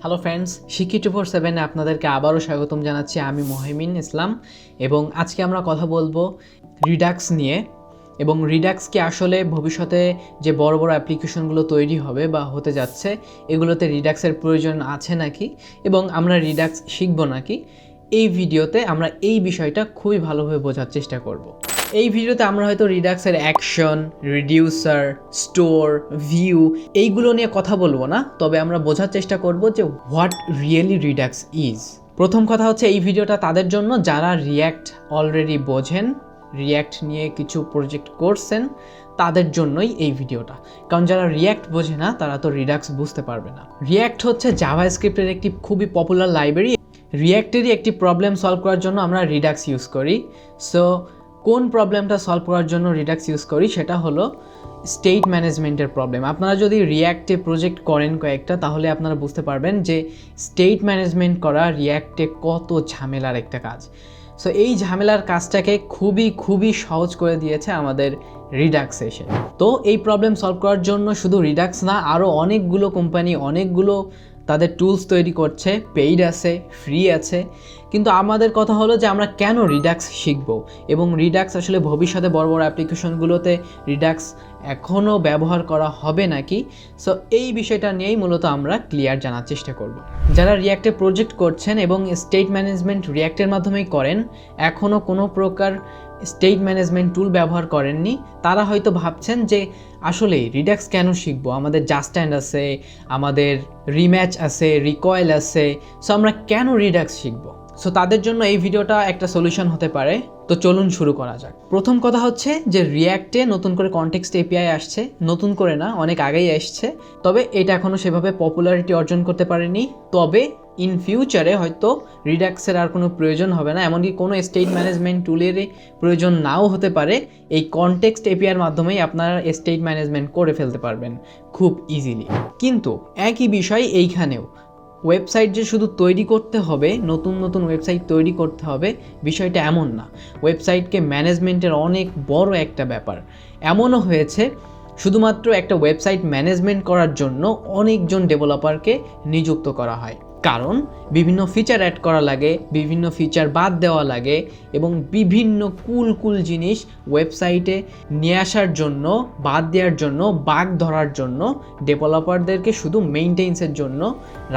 Hello friends, শিক্ষি 24/7 আপনাদেরকে আবারও স্বাগতম জানাচ্ছি। আমি মহিমিন ইসলাম এবং আজকে আমরা কথা বলবো রিডাক্স নিয়ে। এবং রিডাক্স কি আসলে ভবিষ্যতে যে বড় বড় অ্যাপ্লিকেশনগুলো তৈরি হবে বা হতে যাচ্ছে এগুলোতে রিডাক্সের প্রয়োজন আছে নাকি এবং আমরা রিডাক্স শিখবো নাকি, এই ভিডিওতে আমরা এই বিষয়টা খুবই ভালোভাবে বোঝার চেষ্টা করব। এই ভিডিওতে আমরা হয়তো রিডাক্সের অ্যাকশন, রিডিউসার, স্টোর, ভিউ এইগুলো নিয়ে কথা বলবো না, তবে আমরা বোঝার চেষ্টা করব যে হোয়াট রিয়েলি রিডাক্স ইজ। প্রথম কথা হচ্ছে এই ভিডিওটা তাদের জন্য যারা রিয়্যাক্ট অলরেডি বোঝেন, রিয়্যাক্ট নিয়ে কিছু প্রজেক্ট করছেন, তাদের জন্যই এই ভিডিওটা। কারণ যারা রিয়্যাক্ট বোঝে না তারা তো রিডাক্স বুঝতে পারবে না। রিয়্যাক্ট হচ্ছে জাভাস্ক্রিপ্টের একটি খুবই পপুলার লাইব্রেরি। রিয়্যাক্টেরই একটি প্রবলেম সলভ করার জন্য আমরা রিডাক্স ইউজ করি। সো কোন প্রবলেমটা সলভ করার জন্য রিডাক্স ইউজ করি সেটা হলো স্টেট ম্যানেজমেন্টের প্রবলেম। আপনারা যদি রিয়্যাক্টে প্রজেক্ট করেন কয়েকটা, তাহলে আপনারা বুঝতে পারবেন যে স্টেট ম্যানেজমেন্ট করা রিয়্যাক্টে কত ঝামেলার একটা কাজ। সো এই ঝামেলার কাজটাকে খুবই সহজ করে দিয়েছে আমাদের রিডাক্স এসে। তো এই প্রবলেম সলভ করার জন্য শুধু রিডাক্স না, আরও অনেকগুলো কোম্পানি অনেকগুলো তাদের টুলস তৈরি করছে, পেইড আছে, ফ্রি আছে। কিন্তু আমাদের কথা হলো যে আমরা কেন রিডাক্স শিখব এবং রিডাক্স আসলে ভবিষ্যতে বড় বড় অ্যাপ্লিকেশনগুলোতে রিডাক্স এখনও ব্যবহার করা হবে নাকি। সো এই বিষয়টা নিয়েই মূলত আমরা ক্লিয়ার জানার চেষ্টা করব। যারা রিয়্যাক্টে প্রজেক্ট করছেন এবং স্টেট ম্যানেজমেন্ট রিয়্যাক্টের মাধ্যমেই করেন, এখনও কোনো প্রকার স্টেট ম্যানেজমেন্ট টুল ব্যবহার করেননি, তারা হয়তো ভাবছেন যে আসলে রিডাক্স কেন শিখবো, আমাদের জাস্ট্যান্ড আছে, আমাদের রিম্যাচ আছে, রিকয়েল আছে, সো আমরা কেন রিডাক্স শিখবো। সো তাদের জন্য এই ভিডিওটা একটা সলিউশন হতে পারে। তো চলুন শুরু করা যাক। প্রথম কথা হচ্ছে যে রিয়্যাক্টে নতুন করে কনটেক্সট এপিআই আসছে, নতুন করে না, অনেক আগেই আসছে, তবে এটা এখনও সেভাবে পপুলারিটি অর্জন করতে পারেনি। তবে ইন ফিউচারে হয়তো রিডাক্সের আর কোনো প্রয়োজন হবে না, এমনকি কোনো স্টেট ম্যানেজমেন্ট টুলের প্রয়োজন নাও হতে পারে। এই কনটেক্সট এপিআইয়ের মাধ্যমেই আপনারা স্টেট ম্যানেজমেন্ট করে ফেলতে পারবেন খুব ইজিলি। কিন্তু একই বিষয় এইখানেও, ওয়েবসাইট যে শুধু তৈরি করতে হবে, নতুন নতুন ওয়েবসাইট তৈরি করতে হবে, বিষয়টা এমন না। ওয়েবসাইটকে ম্যানেজমেন্টের অনেক বড় একটা ব্যাপার। এমনও হয়েছে শুধুমাত্র একটা ওয়েবসাইট ম্যানেজমেন্ট করার জন্য অনেকজন ডেভেলপারকে নিযুক্ত করা হয়, কারণ বিভিন্ন ফিচার অ্যাড করা লাগে, বিভিন্ন ফিচার বাদ দেওয়া লাগে এবং বিভিন্ন কুল জিনিস ওয়েবসাইটে নিয়ে আসার জন্য, বাদ দেওয়ার জন্য, বাগ ধরার জন্য ডেভেলপারদেরকে শুধু মেইনটেন্সের জন্য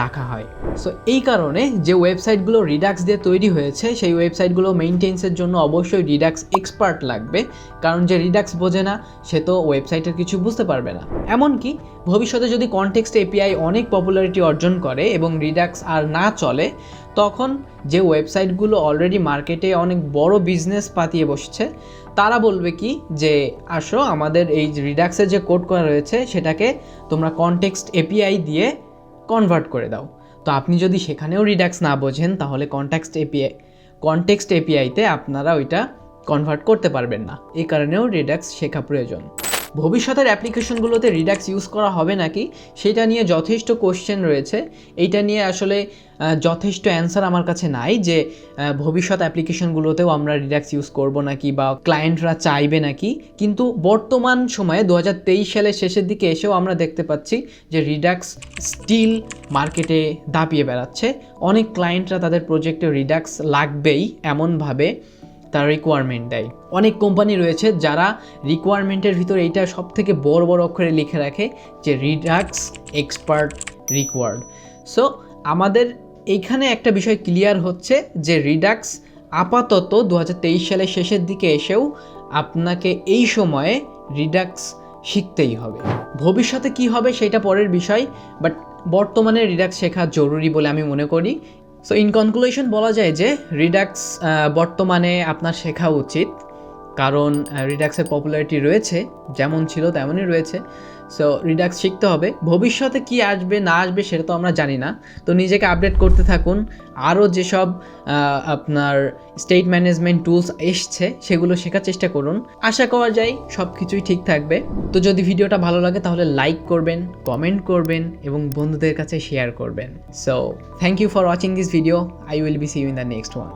রাখা হয়। সো এই কারণে যে ওয়েবসাইটগুলো রিডাক্স দিয়ে তৈরি হয়েছে, সেই ওয়েবসাইটগুলো মেইনটেন্সের জন্য অবশ্যই রিডাক্স এক্সপার্ট লাগবে, কারণ যে রিডাক্স বোঝে না সে তো ওয়েবসাইটের কিছু বুঝতে পারবে না। এমনকি ভবিষ্যতে যদি কনটেক্সট এপিআই অনেক পপুলারিটি অর্জন করে এবং রিডাক্স আর না চলে, তখন যে ওয়েবসাইটগুলো অলরেডি মার্কেটে অনেক বড় বিজনেস পাতিয়ে বসছে, তারা বলবে কি যে আসো আমাদের এই রিডাক্সের যে কোড করা রয়েছে সেটাকে তোমরা কনটেক্সট এপিআই দিয়ে কনভার্ট করে দাও। তো আপনি যদি সেখানেও রিডাক্স না বোঝেন, তাহলে কনটেক্সট এপিআইতে আপনারা ওইটা কনভার্ট করতে পারবেন না। এই কারণেও রিডাক্স শেখা প্রয়োজন। ভবিষ্যতের অ্যাপ্লিকেশনগুলোতে রিডাক্স ইউজ করা হবে নাকি সেটা নিয়ে যথেষ্ট কোশ্চেন রয়েছে। এইটা নিয়ে আসলে যথেষ্ট অ্যান্সার আমার কাছে নাই যে ভবিষ্যৎ অ্যাপ্লিকেশনগুলোতেও আমরা রিডাক্স ইউজ করব নাকি বা ক্লায়েন্টরা চাইবে নাকি। কিন্তু বর্তমান সময়ে 2023 সালের শেষের দিকে এসেও আমরা দেখতে পাচ্ছি যে রিডাক্স স্টিল মার্কেটে দাপিয়ে বেড়াচ্ছে। অনেক ক্লায়েন্টরা তাদের প্রজেক্টে রিডাক্স লাগবেই এমনভাবে তার রিকোয়ারমেন্ট দেয়। অনেক কোম্পানি রয়েছে যারা রিকোয়ারমেন্টের ভিতরে এইটা সব থেকে বড় অক্ষরে লিখে রাখে যে রিডাক্স এক্সপার্ট রিকোয়ার্ড। সো আমাদের এইখানে একটা বিষয় ক্লিয়ার হচ্ছে যে রিডাক্স আপাতত 2023 সালের শেষের দিকে এসেও আপনাকে এই সময়ে রিডাক্স শিখতেই হবে। ভবিষ্যতে কি হবে সেটা পরের বিষয়, বাট বর্তমানে রিডাক্স শেখা জরুরি বলে আমি মনে করি। সো ইন কনক্লুশন বলা যায় যে রিডাক্স বর্তমানে আপনার শেখা উচিত, কারণ রিডাক্সের পপুলারিটি রয়েছে, যেমন ছিল তেমনই রয়েছে। সো রিডাক্স শিখতে হবে। ভবিষ্যতে কি আসবে না আসবে সেটা তো আমরা জানি না। তো নিজেকে আপডেট করতে থাকুন। আরও যেসব আপনার স্টেট ম্যানেজমেন্ট টুলস এসছে সেগুলো শেখার চেষ্টা করুন। আশা করা যায় সব কিছুই ঠিক থাকবে। তো যদি ভিডিওটা ভালো লাগে তাহলে লাইক করবেন, কমেন্ট করবেন এবং বন্ধুদের কাছে শেয়ার করবেন। So thank you for watching this video. I will be see you in the next one.